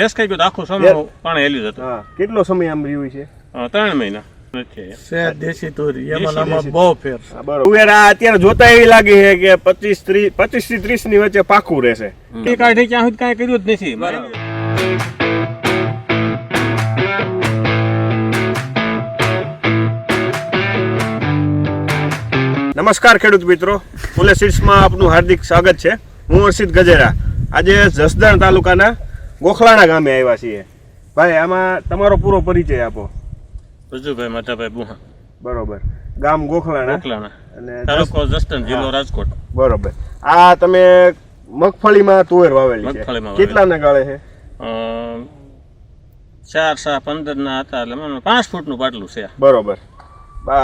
Race કઈ ગયો આખો સમય પાણી હેલ્યું જતું. હા, કેટલો સમય આમ રહ્યું છે? 3 મહિના દેશી તુરી એમાં બહુ ફેર. બરોબર. અત્યારે જોતા એવી લાગે છે કે 25 થી 30 ની વચ્ચે પાકું રહેશે. એ કાઢી ક્યાં સુધી કાંઈ કર્યું જ નથી. નમસ્કાર ખેડૂત મિત્રો, ફૂલે સીડ્સમાં આપનું હાર્દિક સ્વાગત છે. હું હર્ષિત ગજેરા. આજે જસદણ તાલુકાના ગોખલાણા ગામે આવ્યા છીએ. ભાઈ, આમાં તમારો પૂરો પરિચય આપો. રજુભાઈ માધાભાઈ બુહા. બરોબર. ગામ ગોખલાણા અને તાલુકો જસદણ, જિલ્લો રાજકોટ. બરોબર. આ તમે મગફળીમાં તુવેર વાવેલી છે, કેટલાના ગાળે છે? 4-15 ના હતા, એટલે 5 ફૂટનું પાટલું છે. બરોબર.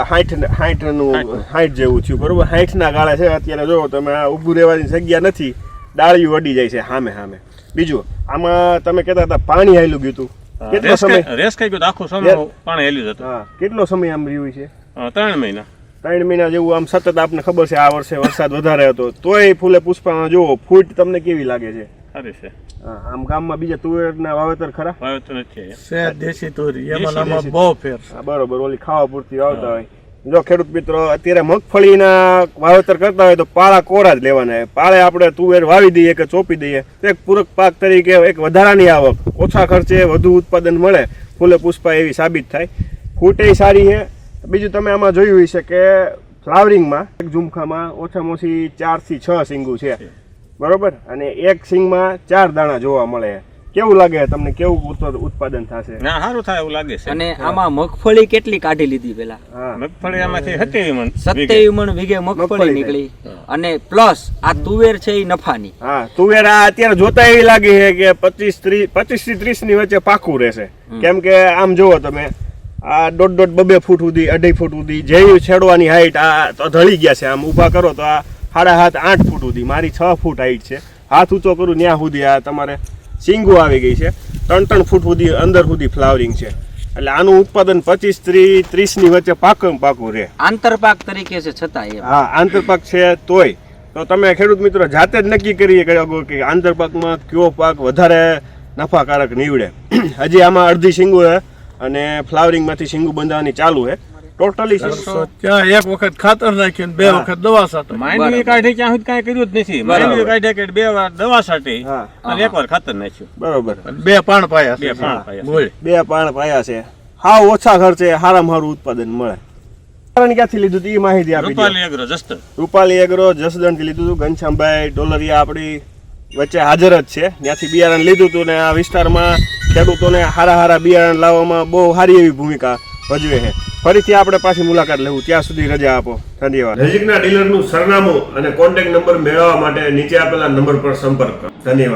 60 જેવું થયું. બરોબર. 60 ના ગાળે છે. અત્યારે જો તમે ઊભું રહેવાની જગ્યા નથી, ડાળીઓ અડી જાય છે સામે સામે. બીજું, આમાં તમે કહેતા હતા પાણી હાલ્યું ગયું હતું, કેટલો સમય? રેસ કઈ ગયો આખો સમય પાણી હેલ્યું જતું. હા, કેટલો સમય આમ રહ્યું છે? 3 મહિના. 3 મહિના જેવું આમ સતત. આપને ખબર છે આ વર્ષે વરસાદ વધારે હતો, તોય ફૂલે પુષ્પામાં જુઓ ફૂટ તમને કેવી લાગે છે? સારી છે. આમ ગામમાં બીજા તુવેરના વાવેતર ખરા? વાવેતર નથી. દેશી તુરી એમાં બહુ ફેર. બરોબર. ઓલી ખાવા પૂરતી વાવતા હોય. જો ખેડૂત મિત્રો, અત્યારે મગફળીના વાવેતર કરતા હોય તો પાળા કોરા જ લેવાના. પાળે આપણે તુવેર વાવી દઈએ કે ચોપી દઈએ તો એક પૂરક પાક તરીકે એક વધારાની આવક, ઓછા ખર્ચે વધુ ઉત્પાદન મળે, ફૂલે પુષ્પા એવી સાબિત થાય. ફૂટે સારી છે. બીજું તમે આમાં જોયું હશે કે ફ્લાવરિંગમાં એક ઝુમખામાં ઓછામાં ઓછી 4 થી 6 સિંગું છે. બરોબર. અને એક સિંગમાં 4 દાણા જોવા મળે. કેવું લાગે તમને? કેવું ઉત્પાદન થશે? ના, સારું થાય એવું લાગે છે. અને આમાં મગફળી કેટલી કાઢી લીધી પેલા? મગફળી આમાંથી 27 મણ વીઘે મગફળી નીકળી. અને પ્લસ આ તુવેર છે એ નફાની. હા, તુવેર અત્યારે જોતા એવી લાગે છે કે 25 થી 30 ની વચ્ચે પાકું રહેશે. કેમ કે આમ જુઓ તમે, આ 1.5-2 ફૂટ સુધી, 2.5 ફૂટ સુધી જેવી છેડવાની હાઈટ આ તો ઢળી ગયા છે. આમ ઊભા કરો તો આ 7.5-8 ફૂટ સુધી, મારી 6 ફૂટ હાઈટ છે. હાથ ઊંચો કરું ત્યાં સુધી આ તમારે સિંગો આવી ગઈ છે. 3-3 ફૂટ સુધી અંદર સુધી ફ્લાવરિંગ છે. એટલે આનું ઉત્પાદન 25 થી 30 ની વચ્ચે પાકું રહે. આંતરપાક તરીકે છે છતાં એમ. હા, આંતરપાક છે તોય તો તમે ખેડૂત મિત્રો જાતે જ નક્કી કરી શકો કે આંતરપાકમાં કયો પાક વધારે નફાકારક નીવડે. હજી આમાં અડધી સિંગો છે અને ફ્લાવરિંગમાંથી સિંગુ બંધાવાની ચાલુ છે. ટોટલી ત્યાં એક વખત ખાતર નાખ્યું, 2 વખત દવા છાંટી. માંડવી કાઢી ક્યાં સુધી કાંઈ કર્યું જ નથી. માંડવી કાઢ્યા કે 2 વાર દવા છાંટી અને 1 વાર ખાતર નાખ્યું. બરોબર. 2 પાણ પાયા છે. 2 પાણ પાયા. 2 પાણ પાયા છે. હાવ ઓછા ખર્ચે સારામાં સારું ઉત્પાદન મળે. ક્યાંથી લીધું હતું એ માહિતી આપી. રૂપાલી એગ્રો જસદણ. રૂપાલી એગ્રો જસદણ થી લીધું હતું. ઘનશ્યામભાઈ ડોલરિયા આપણી વચ્ચે હાજર જ છે. ત્યાંથી બિયારણ લીધું હતું ને આ વિસ્તારમાં ખેડૂતોને હારા બિયારણ લાવવામાં બહુ સારી એવી ભૂમિકા ભજવે છે. ફરીથી આપણે પાછી મુલાકાત લેવું. ત્યાં સુધી રજા આપો. ધન્યવાદ. નજીકના ડીલરનું સરનામું અને કોન્ટેક્ટ નંબર મેળવવા માટે નીચે આપેલા નંબર પર સંપર્ક કરો. ધન્યવાદ.